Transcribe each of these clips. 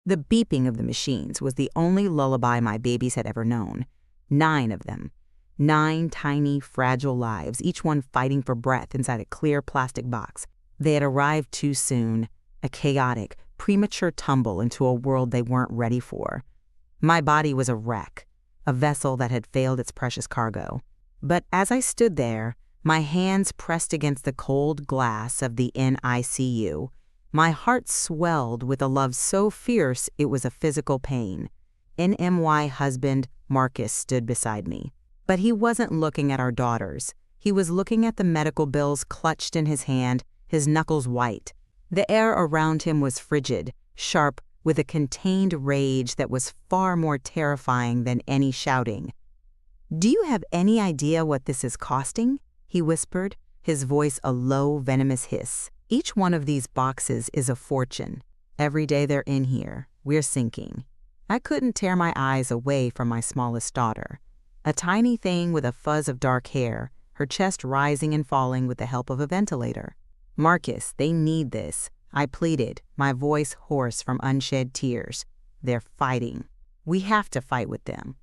The beeping of the machines was the only lullaby my babies had ever known. 9 of them. 9 tiny, fragile lives, each one fighting for breath inside a clear plastic box. They had arrived too soon, a chaotic, premature tumble into a world they weren't ready for. My body was a wreck, a vessel that had failed its precious cargo. But as I stood there, my hands pressed against the cold glass of the NICU, my heart swelled with a love so fierce it was a physical pain. NMY husband Marcus stood beside me. But he wasn't looking at our daughters. He was looking at the medical bills clutched in his hand, his knuckles white. The air around him was frigid, sharp, with a contained rage that was far more terrifying than any shouting. "Do you have any idea what this is costing?" he whispered, his voice a low, venomous hiss. "Each one of these boxes is a fortune. Every day they're in here, we're sinking." I couldn't tear my eyes away from my smallest daughter. A tiny thing with a fuzz of dark hair, her chest rising and falling with the help of a ventilator. "Marcus, they need this," I pleaded, my voice hoarse from unshed tears. "They're fighting. We have to fight with them."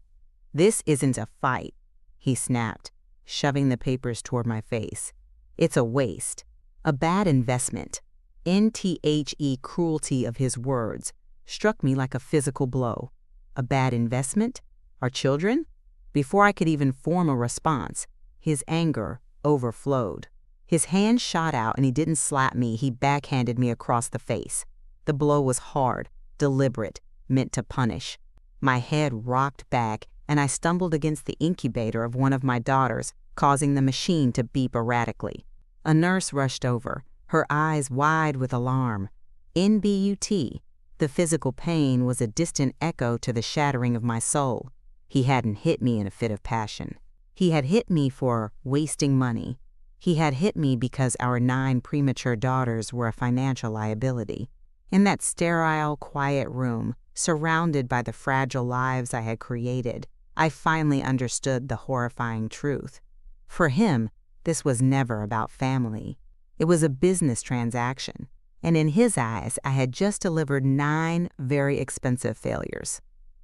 "This isn't a fight," he snapped, shoving the papers toward my face. "It's a waste. A bad investment." NTHE cruelty of his words struck me like a physical blow. A bad investment? Our children? Before I could even form a response, his anger overflowed. His hand shot out and he didn't slap me, he backhanded me across the face. The blow was hard, deliberate, meant to punish. My head rocked back and I stumbled against the incubator of one of my daughters, causing the machine to beep erratically. A nurse rushed over, her eyes wide with alarm. NBUT, the physical pain was a distant echo to the shattering of my soul. He hadn't hit me in a fit of passion. He had hit me for wasting money. He had hit me because our 9 premature daughters were a financial liability. In that sterile, quiet room, surrounded by the fragile lives I had created, I finally understood the horrifying truth. For him, this was never about family. It was a business transaction. And in his eyes, I had just delivered 9 very expensive failures.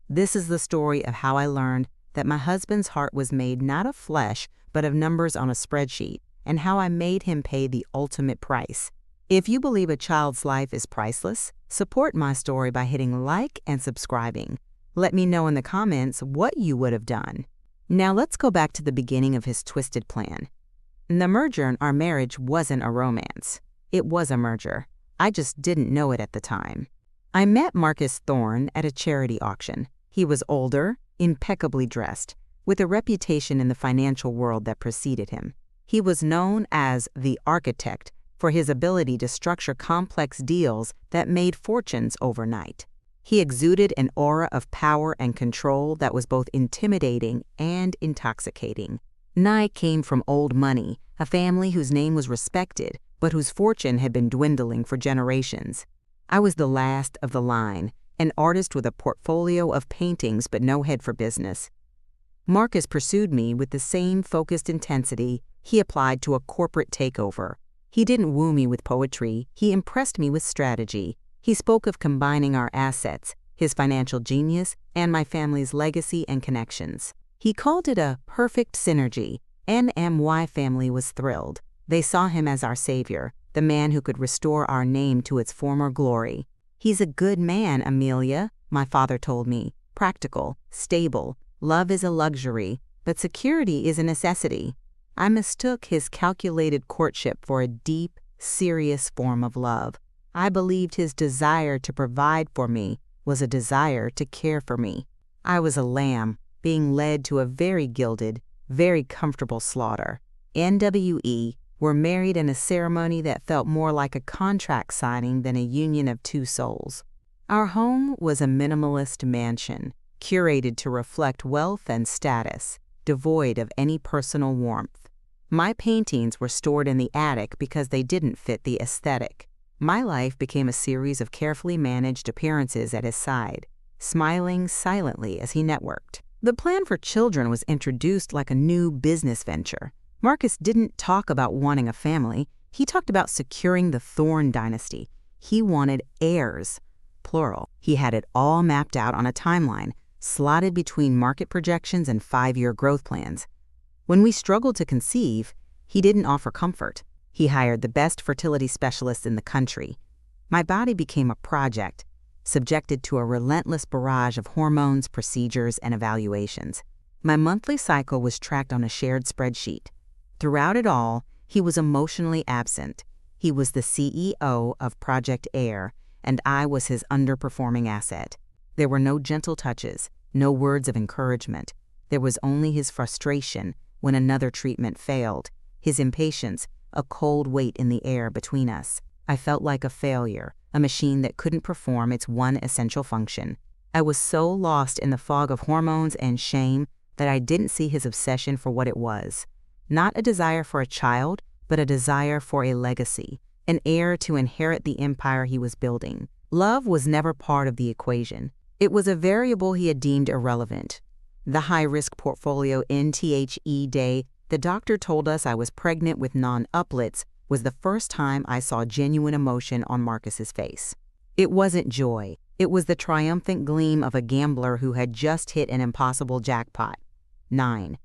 This is the story of how I learned that my husband's heart was made not of flesh, but of numbers on a spreadsheet, and how I made him pay the ultimate price. If you believe a child's life is priceless, support my story by hitting like and subscribing. Let me know in the comments what you would have done. Now let's go back to the beginning of his twisted plan. The merger in our marriage wasn't a romance. It was a merger. I just didn't know it at the time. I met Marcus Thorne at a charity auction. He was older, impeccably dressed, with a reputation in the financial world that preceded him. He was known as the architect for his ability to structure complex deals that made fortunes overnight. He exuded an aura of power and control that was both intimidating and intoxicating. Nye came from old money, a family whose name was respected, but whose fortune had been dwindling for generations. I was the last of the line, an artist with a portfolio of paintings but no head for business. Marcus pursued me with the same focused intensity he applied to a corporate takeover. He didn't woo me with poetry, he impressed me with strategy. He spoke of combining our assets, his financial genius, and my family's legacy and connections. He called it a perfect synergy. NMY family was thrilled. They saw him as our savior, the man who could restore our name to its former glory. "He's a good man, Amelia," my father told me. "Practical, stable. Love is a luxury, but security is a necessity." I mistook his calculated courtship for a deep, serious form of love. I believed his desire to provide for me was a desire to care for me. I was a lamb, being led to a very gilded, very comfortable slaughter. NWE were married in a ceremony that felt more like a contract signing than a union of 2 souls. Our home was a minimalist mansion, curated to reflect wealth and status, devoid of any personal warmth. My paintings were stored in the attic because they didn't fit the aesthetic. My life became a series of carefully managed appearances at his side, smiling silently as he networked. The plan for children was introduced like a new business venture. Marcus didn't talk about wanting a family. He talked about securing the Thorne dynasty. He wanted heirs. plural. He had it all mapped out on a timeline, slotted between market projections and 5-year growth plans. When we struggled to conceive, he didn't offer comfort. He hired the best fertility specialists in the country. My body became a project, subjected to a relentless barrage of hormones, procedures, and evaluations. My monthly cycle was tracked on a shared spreadsheet. Throughout it all, he was emotionally absent. He was the CEO of Project Air, and I was his underperforming asset. There were no gentle touches, no words of encouragement. There was only his frustration when another treatment failed, his impatience, a cold weight in the air between us. I felt like a failure, a machine that couldn't perform its one essential function. I was so lost in the fog of hormones and shame that I didn't see his obsession for what it was. Not a desire for a child, but a desire for a legacy, an heir to inherit the empire he was building. Love was never part of the equation. It was a variable he had deemed irrelevant. The high-risk portfolio NTHE day the doctor told us I was pregnant with non-uplets was the first time I saw genuine emotion on Marcus's face. It wasn't joy. It was the triumphant gleam of a gambler who had just hit an impossible jackpot. 9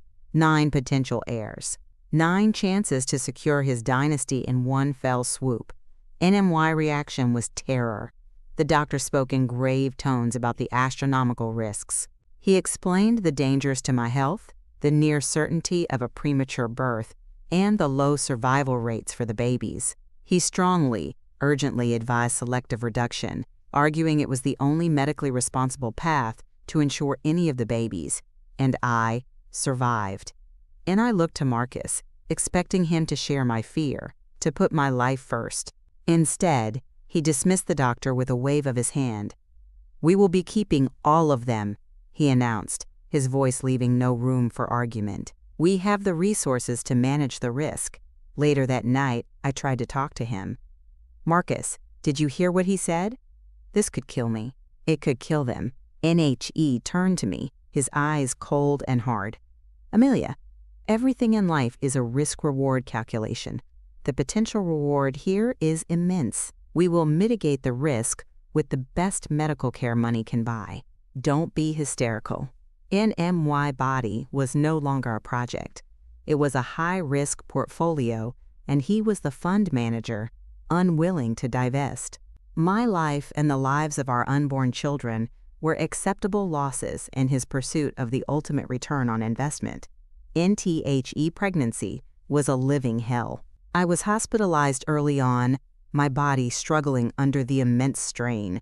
potential heirs. 9 chances to secure his dynasty in one fell swoop. NMY reaction was terror. The doctor spoke in grave tones about the astronomical risks. He explained the dangers to my health, the near certainty of a premature birth, and the low survival rates for the babies. He strongly, urgently advised selective reduction, arguing it was the only medically responsible path to ensure any of the babies, and I survived. And I looked to Marcus, expecting him to share my fear, to put my life first. Instead, he dismissed the doctor with a wave of his hand. "We will be keeping all of them," he announced, his voice leaving no room for argument. "We have the resources to manage the risk." Later that night, I tried to talk to him. "Marcus, did you hear what he said? This could kill me. It could kill them." NHE turned to me, his eyes cold and hard. "Amelia, everything in life is a risk-reward calculation. The potential reward here is immense. We will mitigate the risk with the best medical care money can buy. Don't be hysterical." NMY body was no longer a project. It was a high-risk portfolio, and he was the fund manager, unwilling to divest. My life and the lives of our unborn children were acceptable losses in his pursuit of the ultimate return on investment. NTHE pregnancy was a living hell. I was hospitalized early on, my body struggling under the immense strain.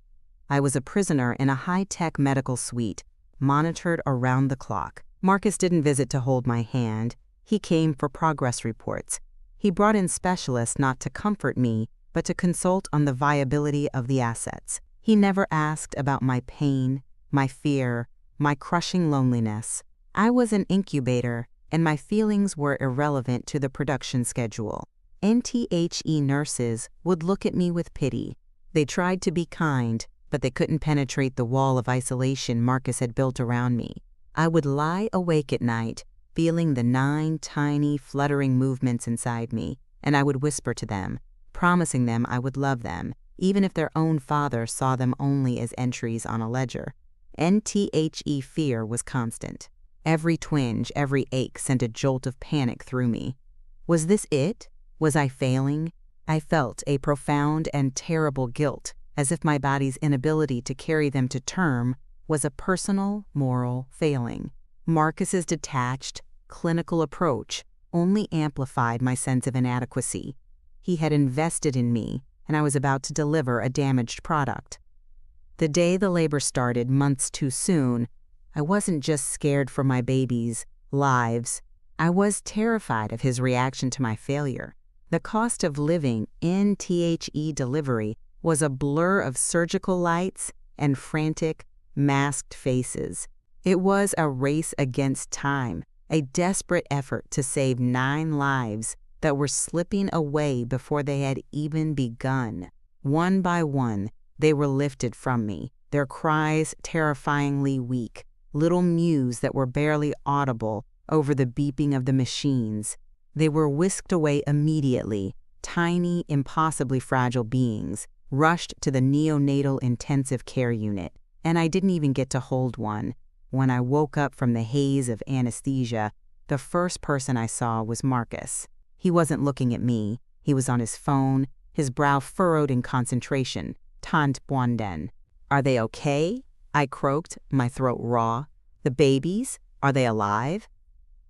I was a prisoner in a high-tech medical suite, monitored around the clock. Marcus didn't visit to hold my hand. He came for progress reports. He brought in specialists not to comfort me, but to consult on the viability of the assets. He never asked about my pain, my fear, my crushing loneliness. I was an incubator, and my feelings were irrelevant to the production schedule. NTHE nurses would look at me with pity. They tried to be kind, but they couldn't penetrate the wall of isolation Marcus had built around me. I would lie awake at night, feeling the 9 tiny, fluttering movements inside me, and I would whisper to them, promising them I would love them, even if their own father saw them only as entries on a ledger. NTHE fear was constant. Every twinge, every ache sent a jolt of panic through me. Was this it? Was I failing? I felt a profound and terrible guilt, as if my body's inability to carry them to term was a personal, moral failing. Marcus's detached, clinical approach only amplified my sense of inadequacy. He had invested in me, and I was about to deliver a damaged product. The day the labor started months too soon, I wasn't just scared for my babies' lives. I was terrified of his reaction to my failure. The cost of living in THE delivery was a blur of surgical lights and frantic, masked faces. It was a race against time, a desperate effort to save 9 lives that were slipping away before they had even begun. One by one, they were lifted from me, their cries terrifyingly weak, little mews that were barely audible over the beeping of the machines. They were whisked away immediately, tiny, impossibly fragile beings, rushed to the neonatal intensive care unit, and I didn't even get to hold one. When I woke up from the haze of anesthesia, the first person I saw was Marcus. He wasn't looking at me. He was on his phone, his brow furrowed in concentration. Tant Buanden. "Are they okay?" I croaked, my throat raw. "The babies? Are they alive?"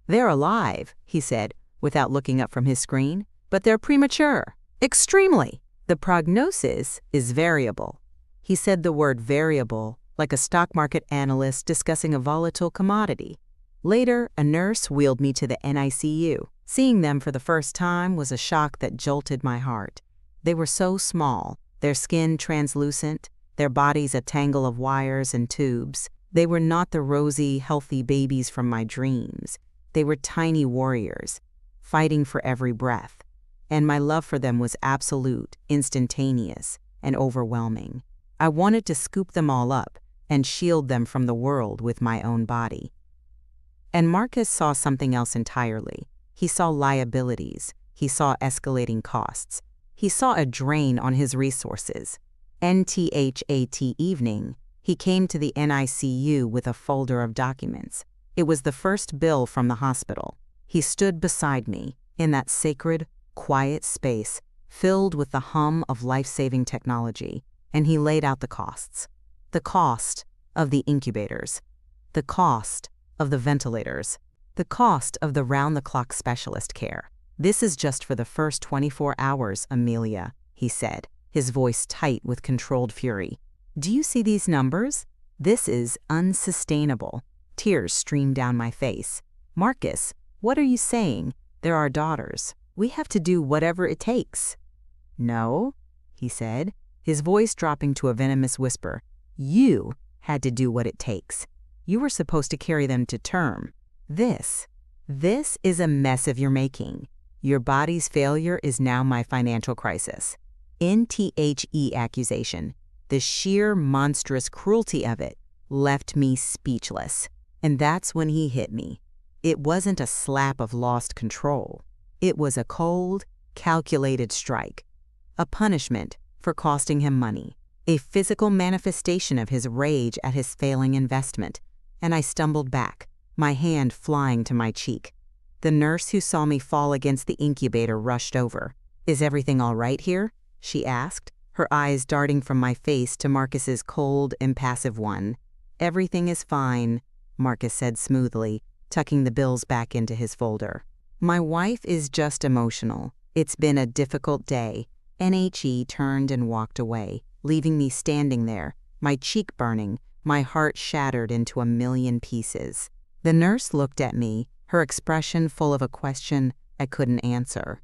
"They're alive," he said, without looking up from his screen, "but they're premature. Extremely. The prognosis is variable." He said the word variable like a stock market analyst discussing a volatile commodity. Later, a nurse wheeled me to the NICU. Seeing them for the first time was a shock that jolted my heart. They were so small, their skin translucent, their bodies a tangle of wires and tubes. They were not the rosy, healthy babies from my dreams. They were tiny warriors, fighting for every breath. And my love for them was absolute, instantaneous, and overwhelming. I wanted to scoop them all up and shield them from the world with my own body. And Marcus saw something else entirely. He saw liabilities. He saw escalating costs. He saw a drain on his resources. NTHAT evening, he came to the NICU with a folder of documents. It was the first bill from the hospital. He stood beside me in that sacred, quiet space filled with the hum of life-saving technology, and he laid out the costs. The cost of the incubators. The cost of the ventilators. The cost of the round-the-clock specialist care. "This is just for the first 24 hours, Amelia," he said, his voice tight with controlled fury. "Do you see these numbers? This is unsustainable." Tears streamed down my face. "Marcus, what are you saying? They're our daughters. We have to do whatever it takes." "No," he said, his voice dropping to a venomous whisper. "You had to do what it takes. You were supposed to carry them to term. This is a mess of your making. Your body's failure is now my financial crisis." NTHE accusation, the sheer monstrous cruelty of it, left me speechless. And that's when he hit me. It wasn't a slap of lost control. It was a cold, calculated strike. A punishment for costing him money. A physical manifestation of his rage at his failing investment. And I stumbled back, my hand flying to my cheek. The nurse who saw me fall against the incubator rushed over. "Is everything all right here?" she asked, her eyes darting from my face to Marcus's cold, impassive one. "Everything is fine," Marcus said smoothly, tucking the bills back into his folder. "My wife is just emotional. It's been a difficult day." NHE turned and walked away, leaving me standing there, my cheek burning, my heart shattered into a million pieces. The nurse looked at me, her expression full of a question I couldn't answer.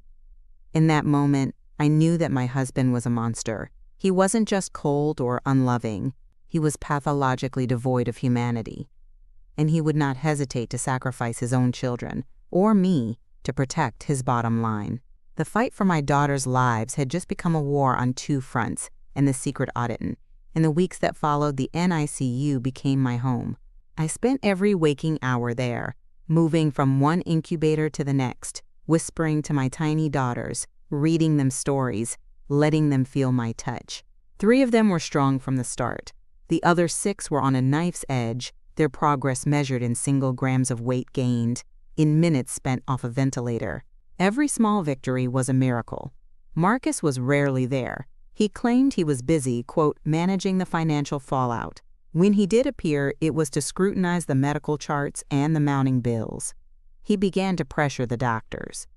In that moment, I knew that my husband was a monster. He wasn't just cold or unloving. He was pathologically devoid of humanity. And he would not hesitate to sacrifice his own children, or me, to protect his bottom line. The fight for my daughters' lives had just become a war on two fronts, and the secret auditin. In the weeks that followed, the NICU became my home. I spent every waking hour there, moving from one incubator to the next, whispering to my tiny daughters, reading them stories, letting them feel my touch. 3 of them were strong from the start. The other 6 were on a knife's edge, their progress measured in single grams of weight gained, in minutes spent off a ventilator. Every small victory was a miracle. Marcus was rarely there. He claimed he was busy, quote, managing the financial fallout. When he did appear, it was to scrutinize the medical charts and the mounting bills. He began to pressure the doctors.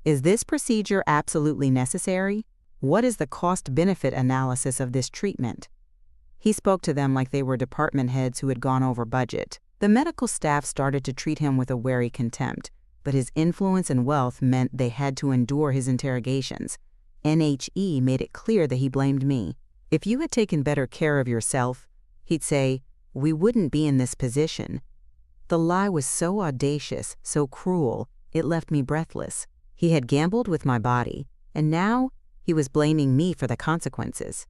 "Is this procedure absolutely necessary? What is the cost-benefit analysis of this treatment?" He spoke to them like they were department heads who had gone over budget. The medical staff started to treat him with a wary contempt, but his influence and wealth meant they had to endure his interrogations. NHE made it clear that he blamed me. "If you had taken better care of yourself," he'd say, "we wouldn't be in this position." The lie was so audacious, so cruel, it left me breathless. He had gambled with my body, and now he was blaming me for the consequences.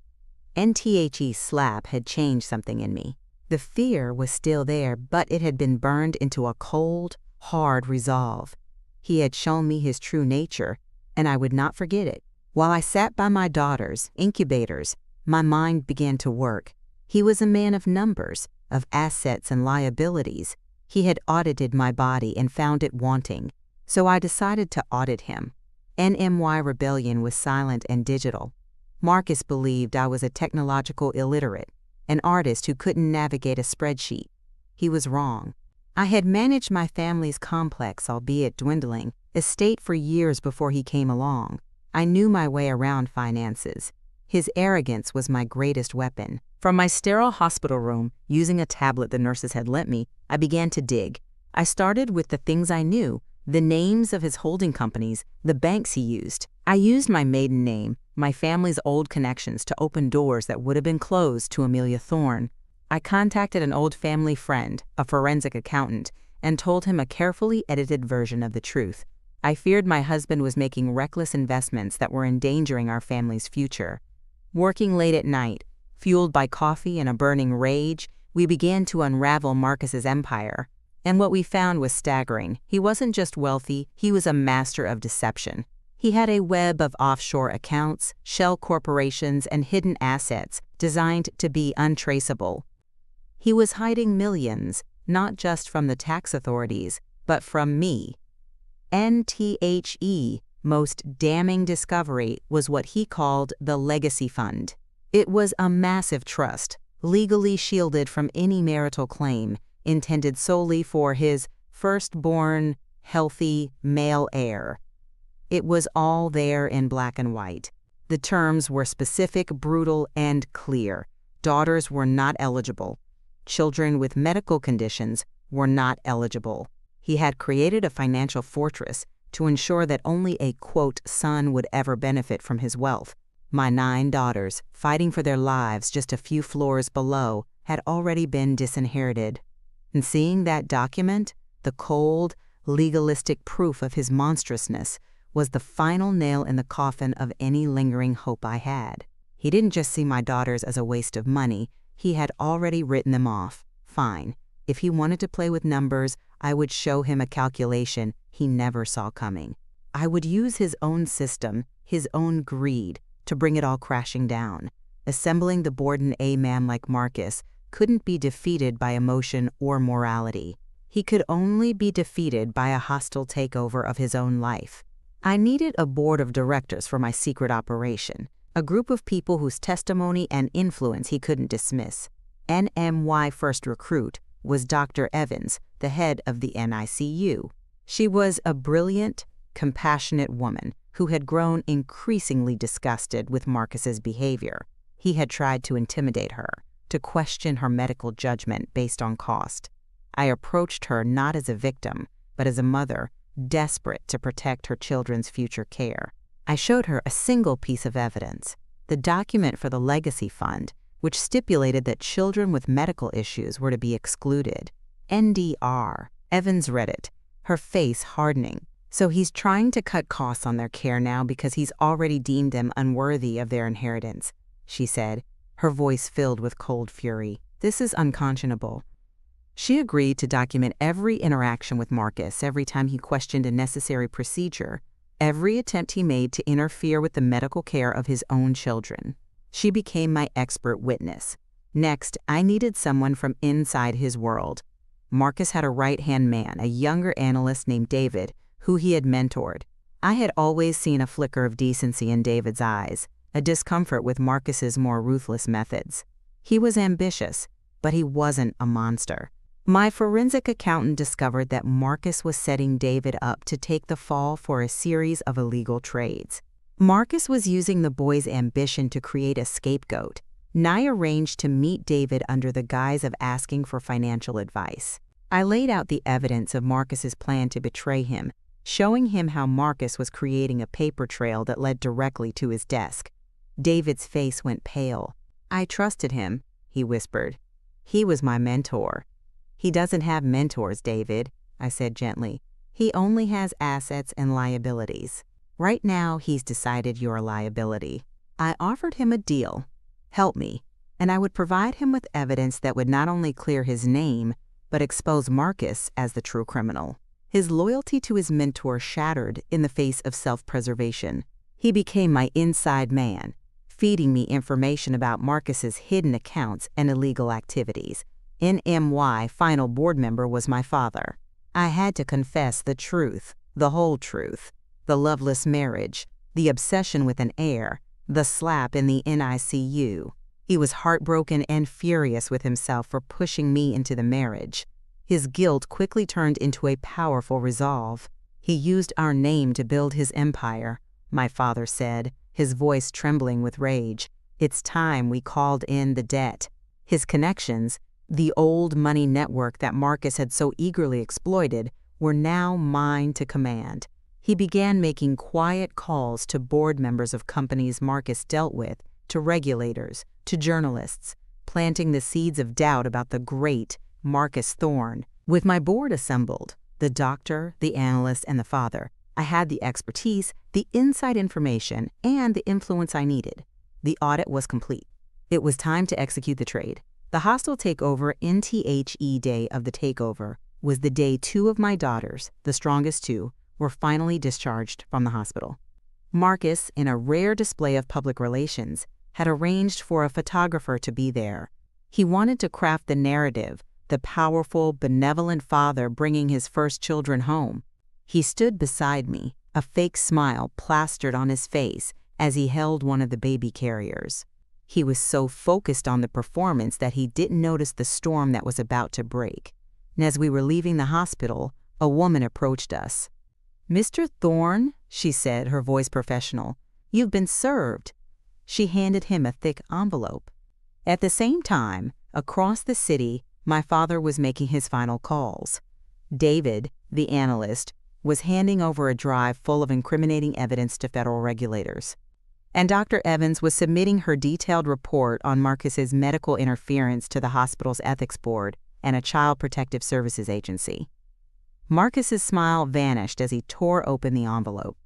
NTHE's slap had changed something in me. The fear was still there, but it had been burned into a cold, hard resolve. He had shown me his true nature, and I would not forget it. While I sat by my daughters, incubators, My mind began to work. He was a man of numbers, of assets and liabilities. He had audited my body and found it wanting, so I decided to audit him. NMY Rebellion was silent and digital. Marcus believed I was a technological illiterate, an artist who couldn't navigate a spreadsheet. He was wrong. I had managed my family's complex, albeit dwindling, estate for years before he came along. I knew my way around finances. His arrogance was my greatest weapon. From my sterile hospital room, using a tablet the nurses had lent me, I began to dig. I started with the things I knew, the names of his holding companies, the banks he used. I used my maiden name, my family's old connections to open doors that would have been closed to Amelia Thorne. I contacted an old family friend, a forensic accountant, and told him a carefully edited version of the truth. I feared my husband was making reckless investments that were endangering our family's future. Working late at night, fueled by coffee and a burning rage, we began to unravel Marcus's empire. And what we found was staggering. He wasn't just wealthy, he was a master of deception. He had a web of offshore accounts, shell corporations, and hidden assets designed to be untraceable. He was hiding millions, not just from the tax authorities, but from me. NTHE, most damning discovery, was what he called the legacy fund. It was a massive trust, legally shielded from any marital claim, intended solely for his firstborn, healthy male heir. It was all there in black and white. The terms were specific, brutal, and clear. Daughters were not eligible. Children with medical conditions were not eligible. He had created a financial fortress to ensure that only a, quote, son would ever benefit from his wealth. My 9 daughters, fighting for their lives just a few floors below, had already been disinherited. And seeing that document, the cold, legalistic proof of his monstrousness, was the final nail in the coffin of any lingering hope I had. He didn't just see my daughters as a waste of money, he had already written them off. Fine. If he wanted to play with numbers, I would show him a calculation he never saw coming. I would use his own system, his own greed, to bring it all crashing down. Assembling the Borden A man like Marcus couldn't be defeated by emotion or morality. He could only be defeated by a hostile takeover of his own life. I needed a board of directors for my secret operation, a group of people whose testimony and influence he couldn't dismiss. NMY first recruit was Dr. Evans, the head of the NICU. She was a brilliant, compassionate woman who had grown increasingly disgusted with Marcus's behavior. He had tried to intimidate her, to question her medical judgment based on cost. I approached her not as a victim, but as a mother, desperate to protect her children's future care. I showed her a single piece of evidence, the document for the legacy fund, which stipulated that children with medical issues were to be excluded. NDR. Evans read it, her face hardening. So he's trying to cut costs on their care now because he's already deemed them unworthy of their inheritance, she said, her voice filled with cold fury. This is unconscionable. She agreed to document every interaction with Marcus, every time he questioned a necessary procedure, every attempt he made to interfere with the medical care of his own children. She became my expert witness. Next, I needed someone from inside his world. Marcus had a right-hand man, a younger analyst named David, who he had mentored. I had always seen a flicker of decency in David's eyes, a discomfort with Marcus's more ruthless methods. He was ambitious, but he wasn't a monster. My forensic accountant discovered that Marcus was setting David up to take the fall for a series of illegal trades. Marcus was using the boy's ambition to create a scapegoat. I arranged to meet David under the guise of asking for financial advice. I laid out the evidence of Marcus's plan to betray him, showing him how Marcus was creating a paper trail that led directly to his desk. David's face went pale. I trusted him, he whispered. He was my mentor. He doesn't have mentors, David, I said gently. He only has assets and liabilities. Right now, he's decided you're a liability. I offered him a deal. Help me, and I would provide him with evidence that would not only clear his name, but expose Marcus as the true criminal. His loyalty to his mentor shattered in the face of self-preservation. He became my inside man, feeding me information about Marcus's hidden accounts and illegal activities. NMY final board member was my father. I had to confess the truth, the whole truth. The loveless marriage, the obsession with an heir, the slap in the NICU. He was heartbroken and furious with himself for pushing me into the marriage. His guilt quickly turned into a powerful resolve. He used our name to build his empire, my father said, his voice trembling with rage. It's time we called in the debt. His connections, the old money network that Marcus had so eagerly exploited, were now mine to command. He began making quiet calls to board members of companies Marcus dealt with, to regulators, to journalists, planting the seeds of doubt about the great Marcus Thorne. With my board assembled, the doctor, the analyst, and the father, I had the expertise, the inside information, and the influence I needed. The audit was complete. It was time to execute the trade. The hostile takeover NTHE day of the takeover was the day 2 of my daughters, the strongest 2, were finally discharged from the hospital. Marcus, in a rare display of public relations, had arranged for a photographer to be there. He wanted to craft the narrative, the powerful, benevolent father bringing his first children home. He stood beside me, a fake smile plastered on his face as he held one of the baby carriers. He was so focused on the performance that he didn't notice the storm that was about to break. And as we were leaving the hospital, a woman approached us. "Mr. Thorne," she said, her voice professional, "you've been served." She handed him a thick envelope. At the same time, across the city, my father was making his final calls. David, the analyst, was handing over a drive full of incriminating evidence to federal regulators. And Dr. Evans was submitting her detailed report on Marcus's medical interference to the hospital's ethics board and a child protective services agency. Marcus's smile vanished as he tore open the envelope.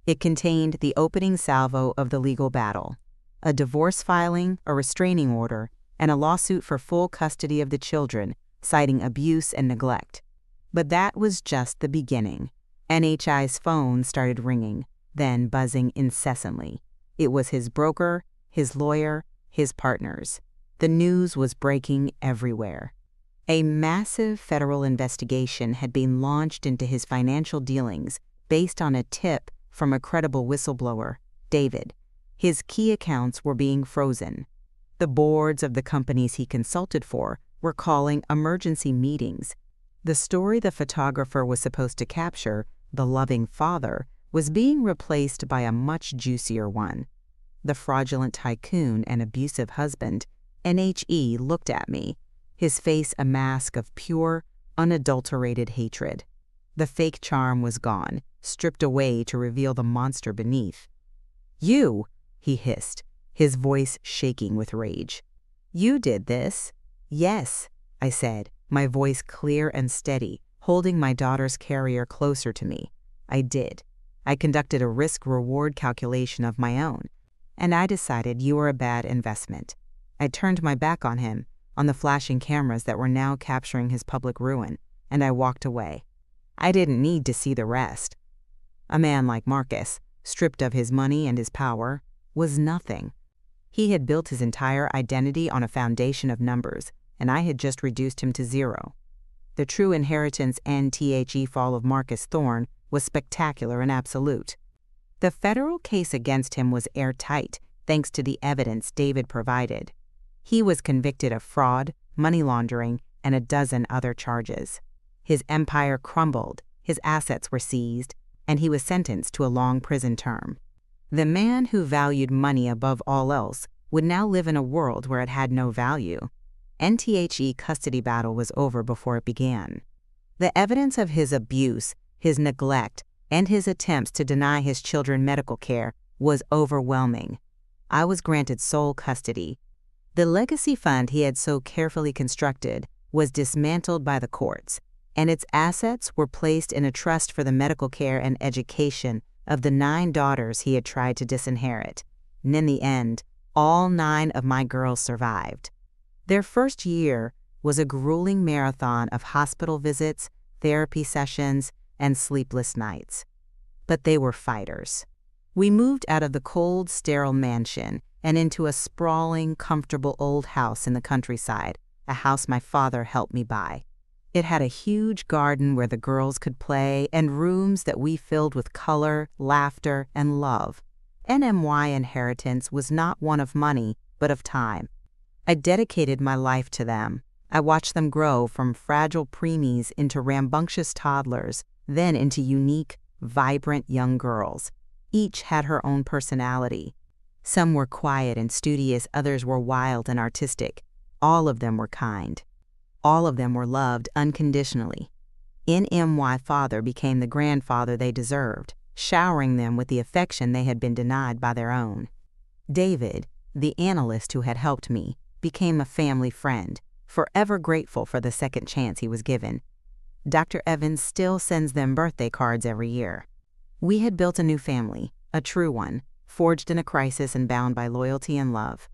It contained the opening salvo of the legal battle: a divorce filing, a restraining order, and a lawsuit for full custody of the children, citing abuse and neglect. But that was just the beginning. NHI's phone started ringing, then buzzing incessantly. It was his broker, his lawyer, his partners. The news was breaking everywhere. A massive federal investigation had been launched into his financial dealings based on a tip from a credible whistleblower, David. His key accounts were being frozen. The boards of the companies he consulted for were calling emergency meetings. The story the photographer was supposed to capture, the loving father, was being replaced by a much juicier one. The fraudulent tycoon and abusive husband, NHE, looked at me, his face a mask of pure, unadulterated hatred. The fake charm was gone, stripped away to reveal the monster beneath. "You!" he hissed, his voice shaking with rage. "You did this?" "Yes," I said, my voice clear and steady, holding my daughter's carrier closer to me. "I did. I conducted a risk-reward calculation of my own, and I decided you were a bad investment." I turned my back on him, on the flashing cameras that were now capturing his public ruin, and I walked away. I didn't need to see the rest. A man like Marcus, stripped of his money and his power, was nothing. He had built his entire identity on a foundation of numbers, and I had just reduced him to zero. The true inheritance and THE fall of Marcus Thorne was spectacular and absolute. The federal case against him was airtight, thanks to the evidence David provided. He was convicted of fraud, money laundering, and a dozen other charges. His empire crumbled, his assets were seized, and he was sentenced to a long prison term. The man who valued money above all else would now live in a world where it had no value. NTHE custody battle was over before it began. The evidence of his abuse, his neglect, and his attempts to deny his children medical care was overwhelming. I was granted sole custody. The legacy fund he had so carefully constructed was dismantled by the courts, and its assets were placed in a trust for the medical care and education of the 9 daughters he had tried to disinherit. And in the end, all 9 of my girls survived. Their first year was a grueling marathon of hospital visits, therapy sessions, and sleepless nights. But they were fighters. We moved out of the cold, sterile mansion and into a sprawling, comfortable old house in the countryside, a house my father helped me buy. It had a huge garden where the girls could play and rooms that we filled with color, laughter, and love. NMY inheritance was not one of money, but of time. I dedicated my life to them. I watched them grow from fragile preemies into rambunctious toddlers, then into unique, vibrant young girls. Each had her own personality. Some were quiet and studious, others were wild and artistic. All of them were kind. All of them were loved unconditionally. NMY father became the grandfather they deserved, showering them with the affection they had been denied by their own. David, the analyst who had helped me, became a family friend, forever grateful for the second chance he was given. Dr. Evans still sends them birthday cards every year. We had built a new family, a true one, forged in a crisis and bound by loyalty and love.